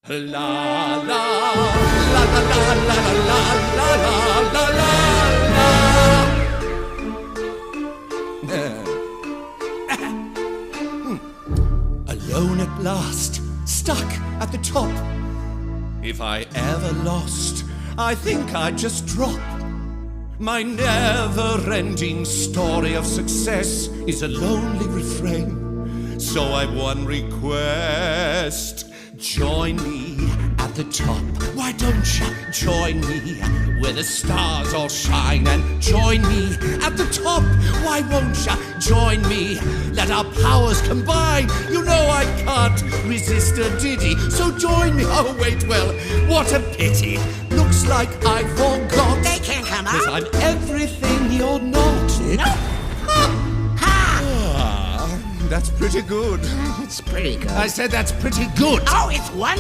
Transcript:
La la la la la la la la la la. Alone at last, stuck at the top. If I ever lost, I think I'd just drop. My never-ending story of success is a lonely refrain. So I've one request. Join me at the top. Why don't you join me where the stars all shine? And join me at the top. Why won't you join me? Let our powers combine. You know I can't resist a ditty. So join me. Oh, wait, well, what a pity. Looks like I forgot. They can't come Because out. I'm everything you're not. No. That's pretty good. It's pretty good. I said that's pretty good. Oh, it's wonderful.